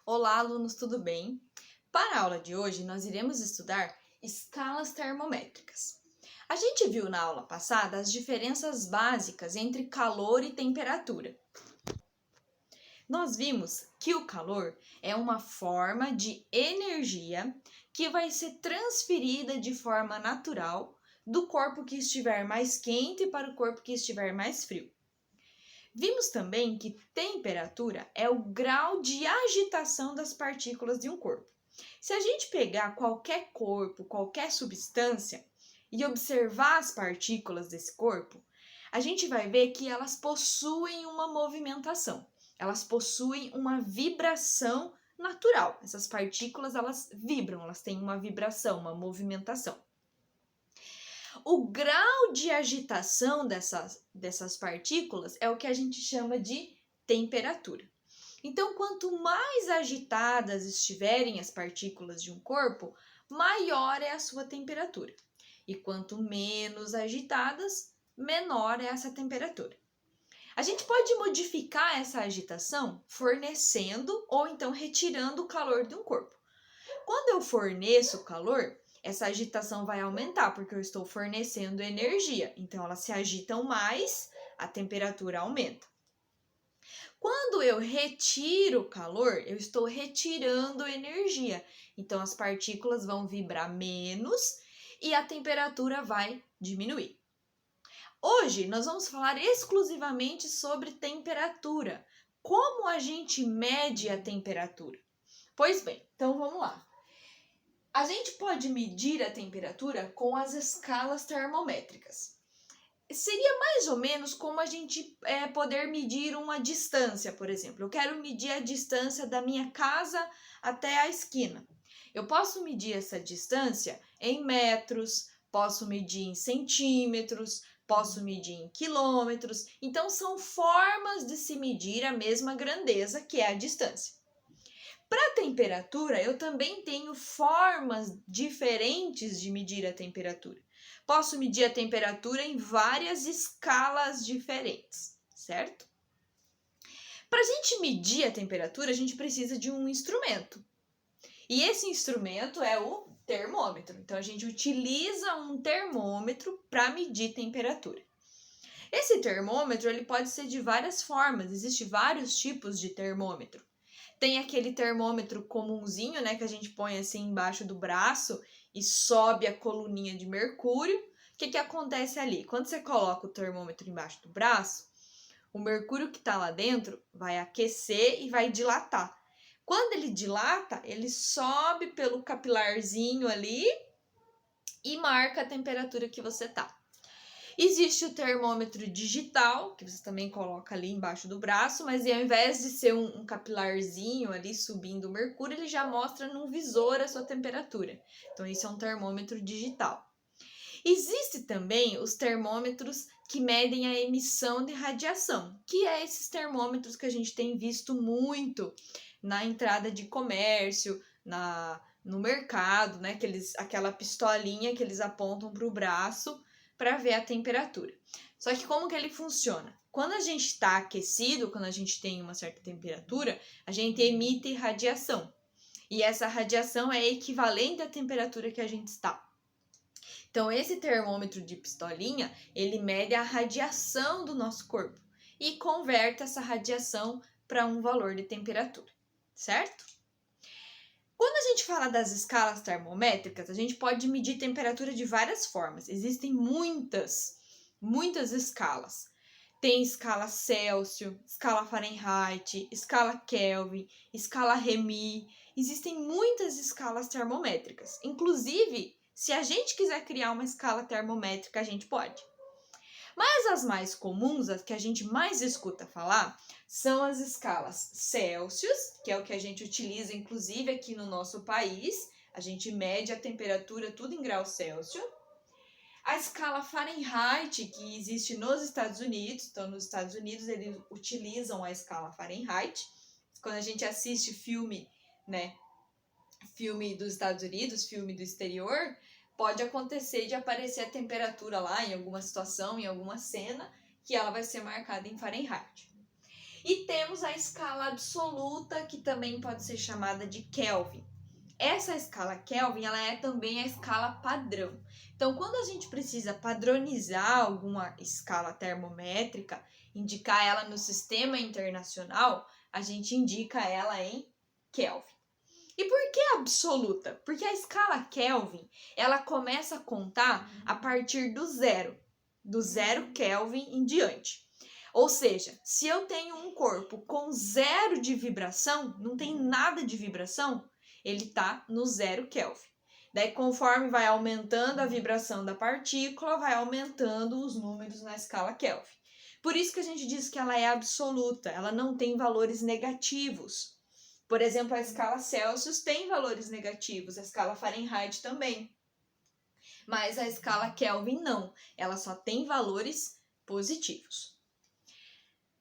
Olá, alunos, tudo bem? Para a aula de hoje, nós iremos estudar escalas termométricas. A gente viu na aula passada as diferenças básicas entre calor e temperatura. Nós vimos que o calor é uma forma de energia que vai ser transferida de forma natural do corpo que estiver mais quente para o corpo que estiver mais frio. Vimos também que temperatura é o grau de agitação das partículas de um corpo. Se a gente pegar qualquer corpo, qualquer substância e observar as partículas desse corpo, a gente vai ver que elas possuem uma movimentação, elas possuem uma vibração natural. Essas partículas, elas vibram, elas têm uma vibração, uma movimentação. O grau de agitação dessas partículas é o que a gente chama de temperatura. Então, quanto mais agitadas estiverem as partículas de um corpo, maior é a sua temperatura. E quanto menos agitadas, menor é essa temperatura. A gente pode modificar essa agitação fornecendo ou então retirando o calor de um corpo. Quando eu forneço calor, essa agitação vai aumentar, porque eu estou fornecendo energia. Então, elas se agitam mais, a temperatura aumenta. Quando eu retiro o calor, eu estou retirando energia. Então, as partículas vão vibrar menos e a temperatura vai diminuir. Hoje, nós vamos falar exclusivamente sobre temperatura. Como a gente mede a temperatura? Pois bem, então vamos lá. A gente pode medir a temperatura com as escalas termométricas. Seria mais ou menos como a gente poder medir uma distância, por exemplo. Eu quero medir a distância da minha casa até a esquina. Eu posso medir essa distância em metros, posso medir em centímetros, posso medir em quilômetros. Então, são formas de se medir a mesma grandeza, que é a distância. Para a temperatura, eu também tenho formas diferentes de medir a temperatura. Posso medir a temperatura em várias escalas diferentes, certo? Para a gente medir a temperatura, a gente precisa de um instrumento. E esse instrumento é o termômetro. Então, a gente utiliza um termômetro para medir temperatura. Esse termômetro ele pode ser de várias formas, existem vários tipos de termômetro. Tem aquele termômetro comunzinho, né, que a gente põe assim embaixo do braço e sobe a coluninha de mercúrio. O que acontece ali? Quando você coloca o termômetro embaixo do braço, o mercúrio que está lá dentro vai aquecer e vai dilatar. Quando ele dilata, ele sobe pelo capilarzinho ali e marca a temperatura que você tá. Existe o termômetro digital, que você também coloca ali embaixo do braço, mas ao invés de ser um capilarzinho ali subindo o mercúrio, ele já mostra no visor a sua temperatura. Então, esse é um termômetro digital. Existe também os termômetros que medem a emissão de radiação, que é esses termômetros que a gente tem visto muito na entrada de comércio, no mercado, né? Aquela pistolinha que eles apontam para o braço para ver a temperatura. Só que como que ele funciona? Quando a gente está aquecido, quando a gente tem uma certa temperatura, a gente emite radiação. E essa radiação é equivalente à temperatura que a gente está. Então, esse termômetro de pistolinha, ele mede a radiação do nosso corpo e converte essa radiação para um valor de temperatura, certo? Quando a gente fala das escalas termométricas, a gente pode medir temperatura de várias formas. Existem muitas escalas. Tem escala Celsius, escala Fahrenheit, escala Kelvin, escala Remy. Existem muitas escalas termométricas. Inclusive, se a gente quiser criar uma escala termométrica, a gente pode. Mas as mais comuns, as que a gente mais escuta falar, são as escalas Celsius, que é o que a gente utiliza, inclusive, aqui no nosso país. A gente mede a temperatura tudo em graus Celsius. A escala Fahrenheit, que existe nos Estados Unidos. Então, nos Estados Unidos, eles utilizam a escala Fahrenheit. Quando a gente assiste filme, né? Filme dos Estados Unidos, filme do exterior, pode acontecer de aparecer a temperatura lá em alguma situação, em alguma cena, que ela vai ser marcada em Fahrenheit. E temos a escala absoluta, que também pode ser chamada de Kelvin. Essa escala Kelvin, ela é também a escala padrão. Então, quando a gente precisa padronizar alguma escala termométrica, indicar ela no sistema internacional, a gente indica ela em Kelvin. E por que absoluta? Porque a escala Kelvin, ela começa a contar a partir do zero Kelvin em diante. Ou seja, se eu tenho um corpo com 0 de vibração, não tem nada de vibração, ele está no 0 Kelvin. Daí, conforme vai aumentando a vibração da partícula, vai aumentando os números na escala Kelvin. Por isso que a gente diz que ela é absoluta, ela não tem valores negativos. Por exemplo, a escala Celsius tem valores negativos, a escala Fahrenheit também. Mas a escala Kelvin não, ela só tem valores positivos.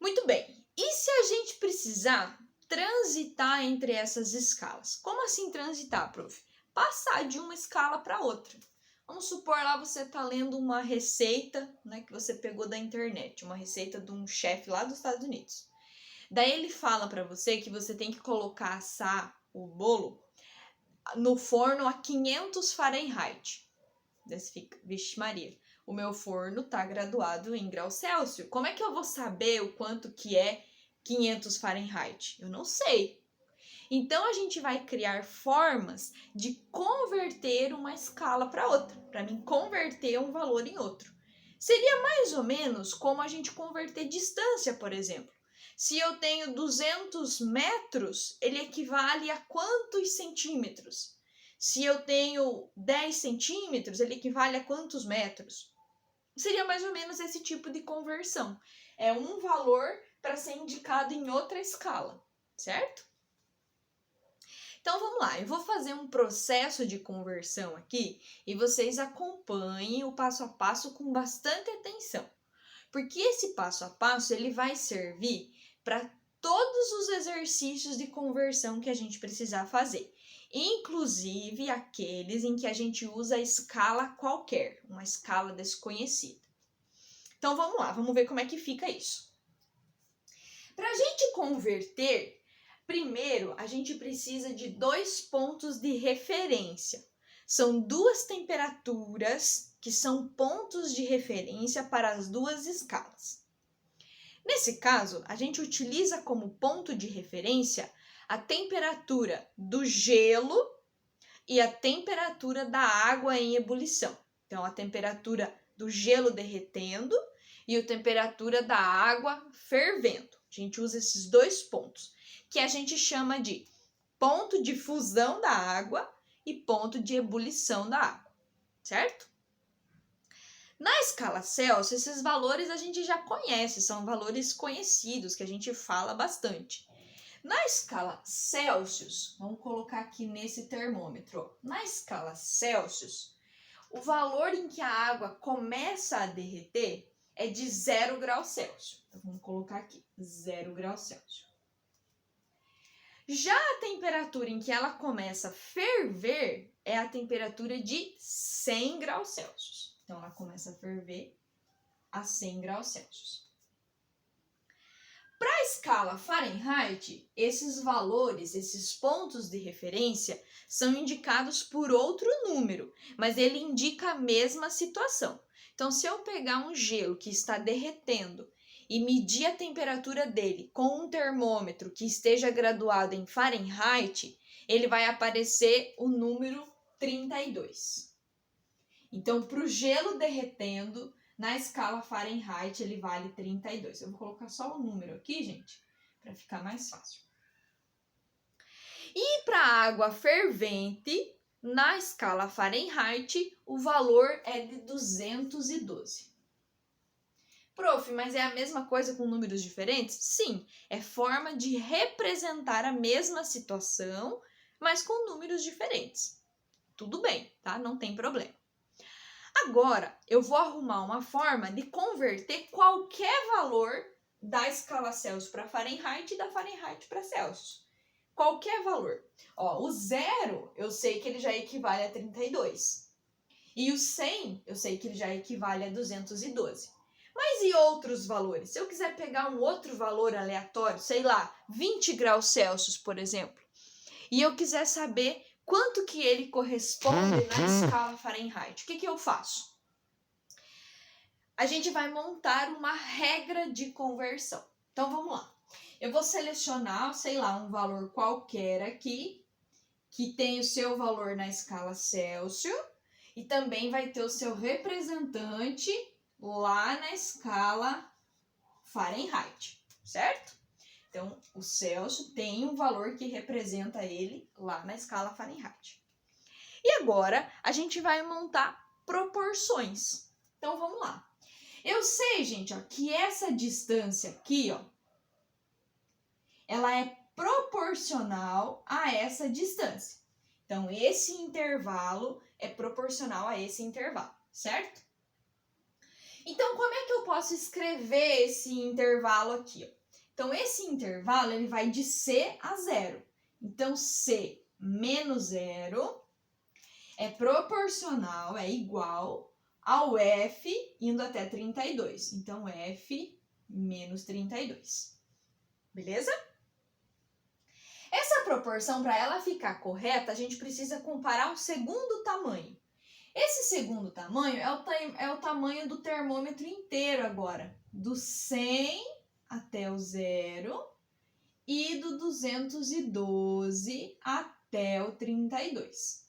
Muito bem, e se a gente precisar transitar entre essas escalas? Como assim transitar, prof? Passar de uma escala para outra. Vamos supor lá você está lendo uma receita, né, que você pegou da internet, uma receita de um chefe lá dos Estados Unidos. Daí ele fala para você que você tem que colocar assar o bolo no forno a 500 Fahrenheit. Daí você fica, vixe Maria, o meu forno está graduado em graus Celsius. Como é que eu vou saber o quanto que é 500 Fahrenheit? Eu não sei. Então, a gente vai criar formas de converter uma escala para outra, para mim converter um valor em outro. Seria mais ou menos como a gente converter distância, por exemplo. Se eu tenho 200 metros, ele equivale a quantos centímetros? Se eu tenho 10 centímetros, ele equivale a quantos metros? Seria mais ou menos esse tipo de conversão. É um valor para ser indicado em outra escala, certo? Então, vamos lá, eu vou fazer um processo de conversão aqui e vocês acompanhem o passo a passo com bastante atenção. Porque esse passo a passo, ele vai servir para todos os exercícios de conversão que a gente precisar fazer. Inclusive aqueles em que a gente usa a escala qualquer, uma escala desconhecida. Então, vamos lá, vamos ver como é que fica isso. Para a gente converter, primeiro, a gente precisa de 2 pontos de referência. São 2 temperaturas que são pontos de referência para as 2 escalas. Nesse caso, a gente utiliza como ponto de referência a temperatura do gelo e a temperatura da água em ebulição. Então, a temperatura do gelo derretendo e a temperatura da água fervendo. A gente usa esses 2 pontos, que a gente chama de ponto de fusão da água e ponto de ebulição da água, certo? Na escala Celsius, esses valores a gente já conhece, são valores conhecidos que a gente fala bastante. Na escala Celsius, vamos colocar aqui nesse termômetro, na escala Celsius, o valor em que a água começa a derreter é de 0 graus Celsius. Então, vamos colocar aqui, 0 graus Celsius. Já a temperatura em que ela começa a ferver é a temperatura de 100 graus Celsius. Então, ela começa a ferver a 100 graus Celsius. Para a escala Fahrenheit, esses valores, esses pontos de referência, são indicados por outro número, mas ele indica a mesma situação. Então, se eu pegar um gelo que está derretendo e medir a temperatura dele com um termômetro que esteja graduado em Fahrenheit, ele vai aparecer o número 32. Então, para o gelo derretendo, na escala Fahrenheit, ele vale 32. Eu vou colocar só o número aqui, gente, para ficar mais fácil. E para a água fervente, na escala Fahrenheit, o valor é de 212. Prof, mas é a mesma coisa com números diferentes? Sim, é forma de representar a mesma situação, mas com números diferentes. Tudo bem, tá? Não tem problema. Agora, eu vou arrumar uma forma de converter qualquer valor da escala Celsius para Fahrenheit e da Fahrenheit para Celsius. Qualquer valor. Ó, o 0, eu sei que ele já equivale a 32. E o 100, eu sei que ele já equivale a 212. Mas e outros valores? Se eu quiser pegar um outro valor aleatório, sei lá, 20 graus Celsius, por exemplo, e eu quiser saber quanto que ele corresponde na escala Fahrenheit, o que que eu faço? A gente vai montar uma regra de conversão. Então, vamos lá. Eu vou selecionar, sei lá, um valor qualquer aqui, que tem o seu valor na escala Celsius, e também vai ter o seu representante lá na escala Fahrenheit, certo? Então, o Celsius tem um valor que representa ele lá na escala Fahrenheit. E agora, a gente vai montar proporções. Então, vamos lá. Eu sei, gente, ó, que essa distância aqui, ó, ela é proporcional a essa distância. Então, esse intervalo é proporcional a esse intervalo, certo? Então, como é que eu posso escrever esse intervalo aqui, ó? Então, esse intervalo, ele vai de C a 0. Então, C menos 0 é proporcional, é igual ao F indo até 32. Então, F menos 32. Beleza? Essa proporção, para ela ficar correta, a gente precisa comparar o segundo tamanho. Esse segundo tamanho é o tamanho do termômetro inteiro agora, do 100 até o 0 e do 212 até o 32.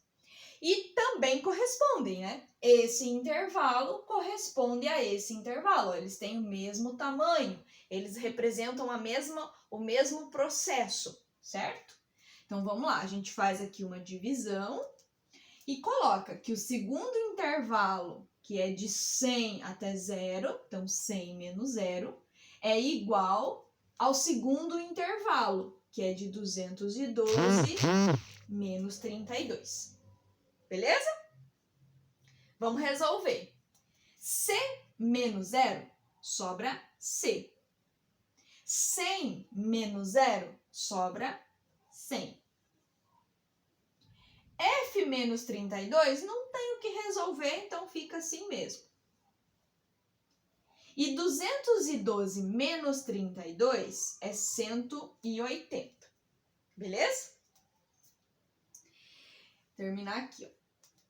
E também correspondem, né? Esse intervalo corresponde a esse intervalo, eles têm o mesmo tamanho, eles representam o mesmo processo, certo? Então vamos lá, a gente faz aqui uma divisão e coloca que o segundo intervalo, que é de 100 até 0, então 100 menos 0, é igual ao segundo intervalo, que é de 212 menos 32. Beleza? Vamos resolver. C menos 0 sobra C. 100 menos 0 sobra 100. F menos 32 não tem o que resolver, então fica assim mesmo. E 212 menos 32 é 180. Beleza? Terminar aqui, ó.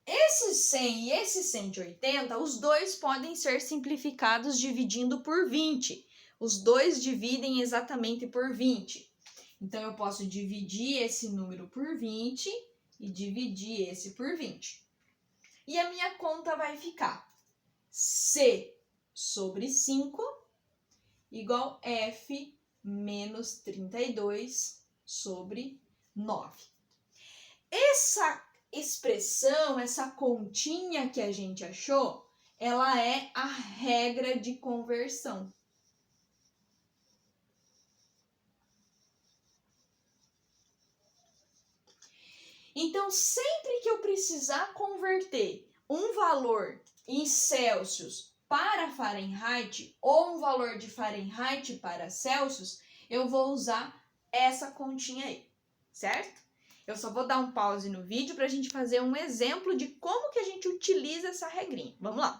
Esse 100 e esse 180, os dois podem ser simplificados dividindo por 20. Os dois dividem exatamente por 20. Então, eu posso dividir esse número por 20 e dividir esse por 20. E a minha conta vai ficar C sobre 5 igual F menos 32 sobre 9. Essa expressão, essa continha que a gente achou, ela é a regra de conversão. Então, sempre que eu precisar converter um valor em Celsius para Fahrenheit ou um valor de Fahrenheit para Celsius, eu vou usar essa continha aí, certo? Eu só vou dar um pause no vídeo para a gente fazer um exemplo de como que a gente utiliza essa regrinha. Vamos lá.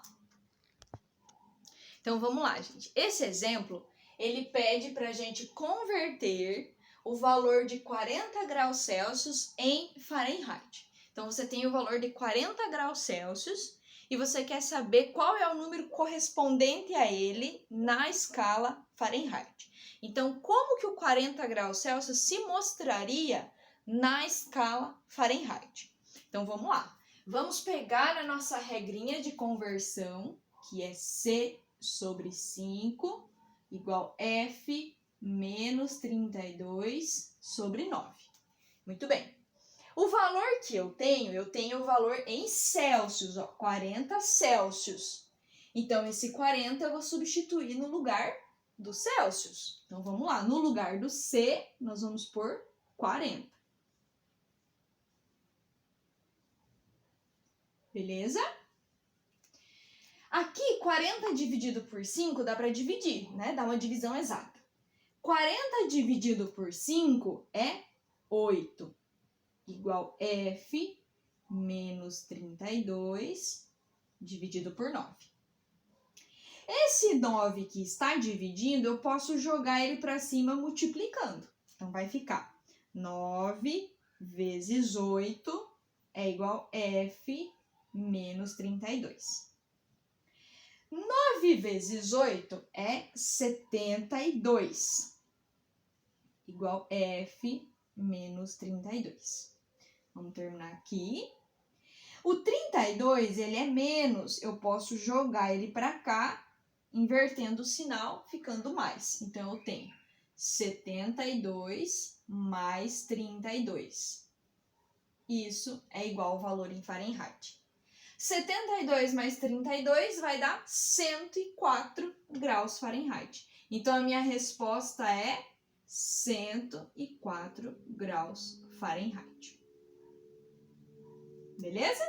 Então, vamos lá, gente. Esse exemplo, ele pede para a gente converter o valor de 40 graus Celsius em Fahrenheit. Então, você tem o valor de 40 graus Celsius e você quer saber qual é o número correspondente a ele na escala Fahrenheit. Então, como que o 40 graus Celsius se mostraria na escala Fahrenheit? Então, vamos lá. Vamos pegar a nossa regrinha de conversão, que é C sobre 5 igual F menos 32 sobre 9. Muito bem. O valor que eu tenho o valor em Celsius, ó, 40 Celsius. Então, esse 40 eu vou substituir no lugar do Celsius. Então, vamos lá. No lugar do C, nós vamos pôr 40. Beleza? Aqui, 40 dividido por 5 dá para dividir, né? Dá uma divisão exata. 40 dividido por 5 é 8, igual F menos 32 dividido por 9. Esse 9 que está dividindo, eu posso jogar ele para cima multiplicando. Então, vai ficar 9 vezes 8 é igual a F menos 32. 9 vezes 8 é 72, igual a F menos 32. Vamos terminar aqui. O 32, ele é menos, eu posso jogar ele para cá, invertendo o sinal, ficando mais. Então, eu tenho 72 mais 32. Isso é igual ao valor em Fahrenheit. 72 mais 32 vai dar 104 graus Fahrenheit. Então, a minha resposta é 104 graus Fahrenheit. Beleza?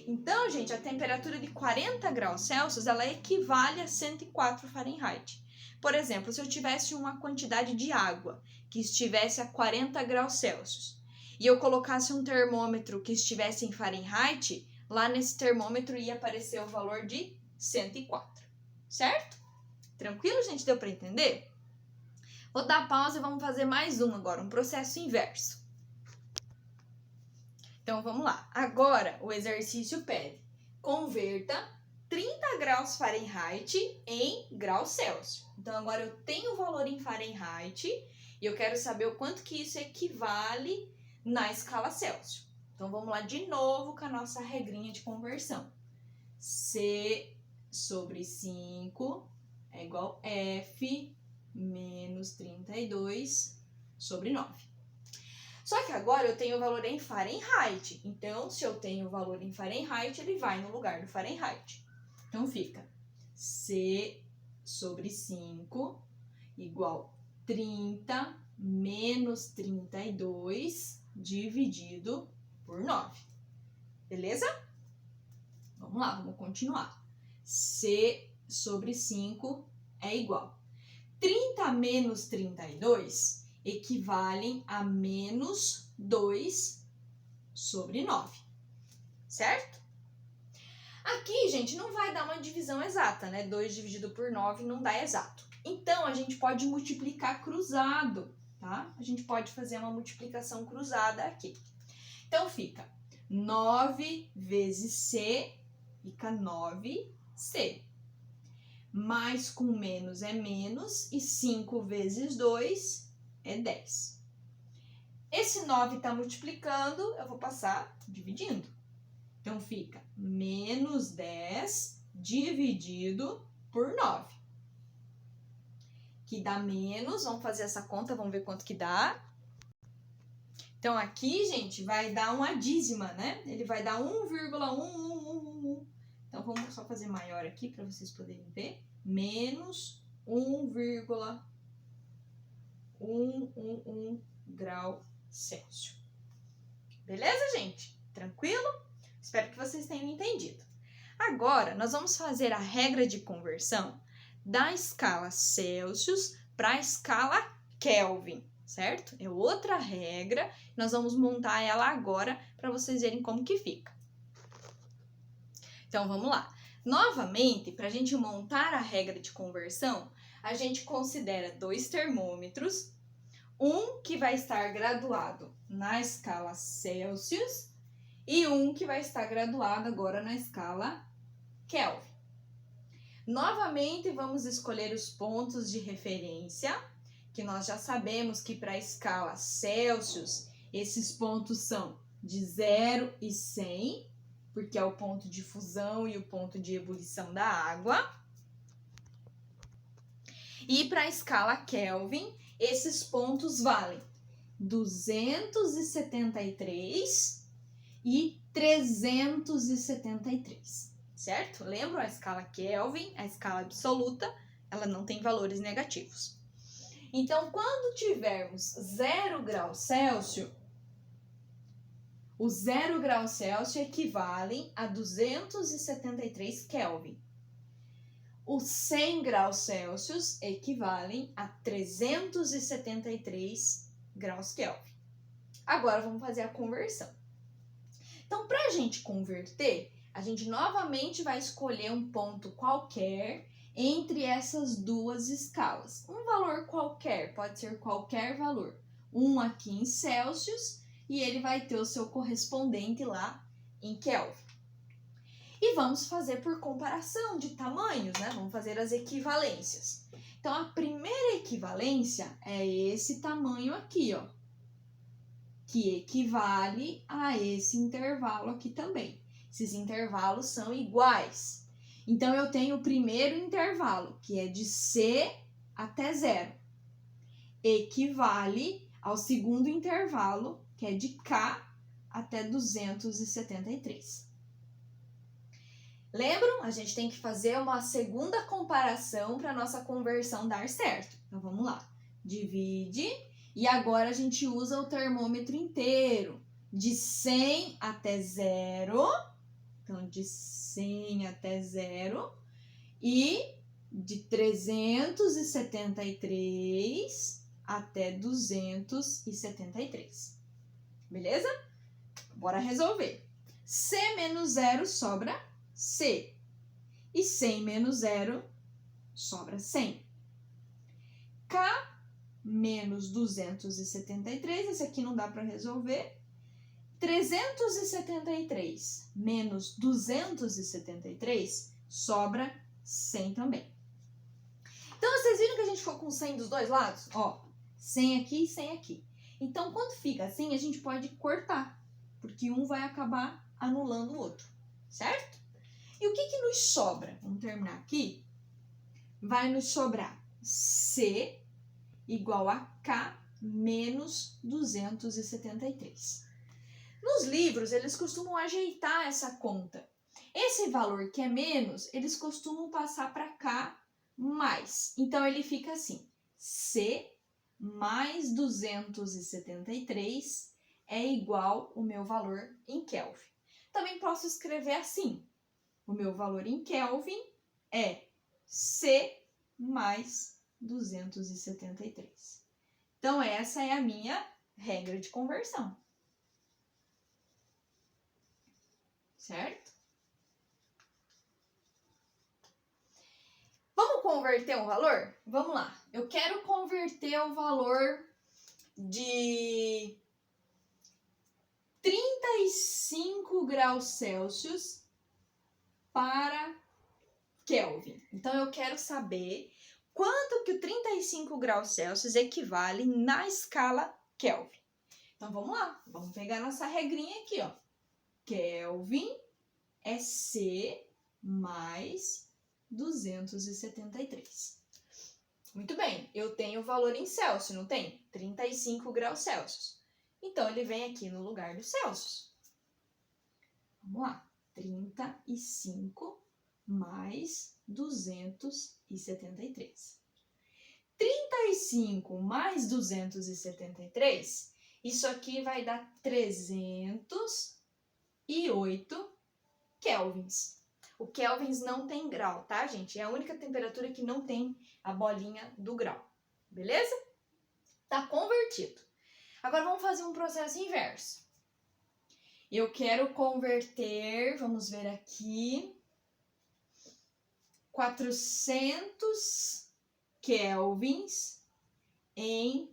Então, gente, a temperatura de 40 graus Celsius, ela equivale a 104 Fahrenheit. Por exemplo, se eu tivesse uma quantidade de água que estivesse a 40 graus Celsius e eu colocasse um termômetro que estivesse em Fahrenheit, lá nesse termômetro ia aparecer o valor de 104, certo? Tranquilo, gente? Deu para entender? Vou dar pausa e vamos fazer mais um agora, um processo inverso. Então, vamos lá. Agora, o exercício pede: converta 30 graus Fahrenheit em graus Celsius. Então, agora eu tenho o valor em Fahrenheit e eu quero saber o quanto que isso equivale na escala Celsius. Então, vamos lá de novo com a nossa regrinha de conversão. C sobre 5 é igual a F menos 32 sobre 9. Só que agora eu tenho o valor em Fahrenheit. Então, se eu tenho o valor em Fahrenheit, ele vai no lugar do Fahrenheit. Então, fica C sobre 5 igual 30 menos 32 dividido por 9. Beleza? Vamos lá, vamos continuar. C sobre 5 é igual. 30 menos 32 equivalem a menos 2 sobre 9, certo? Aqui, gente, não vai dar uma divisão exata, né? 2 dividido por 9 não dá exato. Então, a gente pode multiplicar cruzado, tá? A gente pode fazer uma multiplicação cruzada aqui. Então, fica 9 vezes C, fica 9C. Mais com menos é menos, e 5 vezes 2 é 10. Esse 9 está multiplicando, eu vou passar dividindo. Então, fica menos 10 dividido por 9. Que dá menos, vamos fazer essa conta, vamos ver quanto que dá. Então, aqui, gente, vai dar uma dízima, né? Ele vai dar 1,1111. Então, vamos só fazer maior aqui para vocês poderem ver. Menos 1,111 grau Celsius. Beleza, gente? Tranquilo? Espero que vocês tenham entendido. Agora, nós vamos fazer a regra de conversão da escala Celsius para a escala Kelvin, certo? É outra regra, nós vamos montar ela agora para vocês verem como que fica. Então, vamos lá. Novamente, para a gente montar a regra de conversão, a gente considera 2 termômetros, um que vai estar graduado na escala Celsius e um que vai estar graduado agora na escala Kelvin. Novamente, vamos escolher os pontos de referência, que nós já sabemos que para a escala Celsius, esses pontos são de 0 e 100, porque é o ponto de fusão e o ponto de ebulição da água. E para a escala Kelvin, esses pontos valem 273 e 373, certo? Lembram a escala Kelvin, a escala absoluta, ela não tem valores negativos. Então, quando tivermos 0 graus Celsius, os 0 graus Celsius equivalem a 273 Kelvin. Os 100 graus Celsius equivalem a 373 graus Kelvin. Agora, vamos fazer a conversão. Então, para a gente converter, a gente novamente vai escolher um ponto qualquer entre essas duas escalas. Um valor qualquer, pode ser qualquer valor. Um aqui em Celsius e ele vai ter o seu correspondente lá em Kelvin. E vamos fazer por comparação de tamanhos, né? Vamos fazer as equivalências. Então, a primeira equivalência é esse tamanho aqui, ó, que equivale a esse intervalo aqui também. Esses intervalos são iguais. Então, eu tenho o primeiro intervalo, que é de C até 0. Equivale ao segundo intervalo, que é de K até 273. Lembram? A gente tem que fazer uma segunda comparação para a nossa conversão dar certo. Então, vamos lá. Divide. E agora a gente usa o termômetro inteiro. De 100 até 0. Então, de 100 até 0. E de 373 até 273. Beleza? Bora resolver. C menos 0 sobra C. E 100 menos 0 sobra 100. K menos 273, esse aqui não dá para resolver. 373 menos 273 sobra 100 também. Então, vocês viram que a gente ficou com 100 dos dois lados? Ó, 100 aqui e 100 aqui. Então, quando fica assim, a gente pode cortar, porque um vai acabar anulando o outro, certo? E o que nos sobra? Vamos terminar aqui. Vai nos sobrar C igual a K menos 273. Nos livros, eles costumam ajeitar essa conta. Esse valor que é menos, eles costumam passar para K mais. Então, ele fica assim. C mais 273 é igual ao meu valor em Kelvin. Também posso escrever assim. O meu valor em Kelvin é C mais 273. Então, essa é a minha regra de conversão. Certo? Vamos converter um valor? Vamos lá. Eu quero converter o valor de 35 graus Celsius para Kelvin. Então, eu quero saber quanto que o 35 graus Celsius equivale na escala Kelvin. Então, vamos lá. Vamos pegar nossa regrinha aqui, ó. Kelvin é C mais 273. Muito bem. Eu tenho o valor em Celsius, não tem? 35 graus Celsius. Então, ele vem aqui no lugar do Celsius. Vamos lá. 35 mais 273. 35 mais 273, isso aqui vai dar 308 kelvins. O kelvins não tem grau, tá, gente? É a única temperatura que não tem a bolinha do grau. Beleza? Tá convertido. Agora vamos fazer um processo inverso. Eu quero converter, vamos ver aqui, 400 kelvins em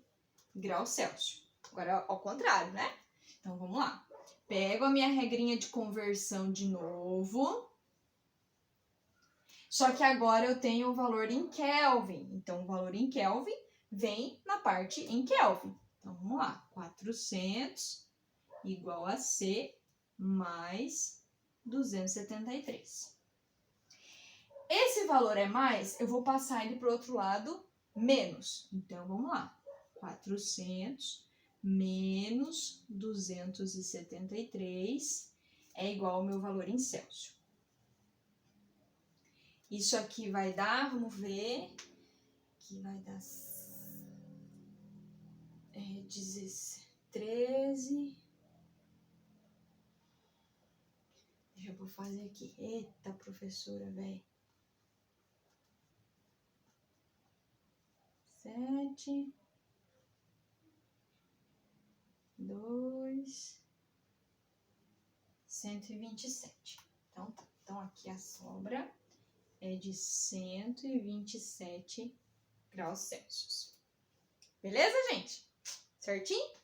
graus Celsius. Agora ao contrário, né? Então vamos lá. Pego a minha regrinha de conversão de novo. Só que agora eu tenho o valor em Kelvin. Então o valor em Kelvin vem na parte em Kelvin. Então vamos lá. 400 igual a C mais 273. Esse valor é mais, eu vou passar ele para o outro lado, menos. Então, vamos lá. 400 menos 273 é igual ao meu valor em Celsius. Isso aqui vai dar, vamos ver, que vai dar 13. Deixa eu fazer aqui. Eita, professora, velho. 7, 2, 127. Então, tá. Então, aqui a sobra é de 127 graus Celsius. Beleza, gente? Certinho?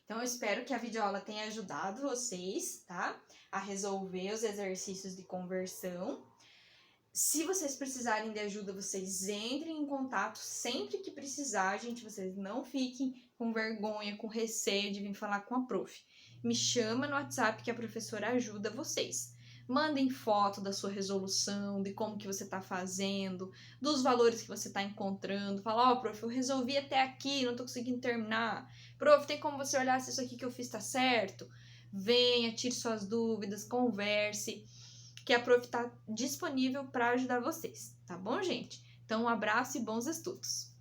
Então, eu espero que a videoaula tenha ajudado vocês, tá? A resolver os exercícios de conversão. Se vocês precisarem de ajuda, vocês entrem em contato sempre que precisar, gente. Vocês não fiquem com vergonha, com receio de vir falar com a prof. Me chama no WhatsApp que a professora ajuda vocês. Mandem foto da sua resolução, de como que você está fazendo, dos valores que você está encontrando. Fala, ó, prof, eu resolvi até aqui, não estou conseguindo terminar. Prof, tem como você olhar se isso aqui que eu fiz está certo? Venha, tire suas dúvidas, converse, que a prof está disponível para ajudar vocês, tá bom, gente? Então, um abraço e bons estudos!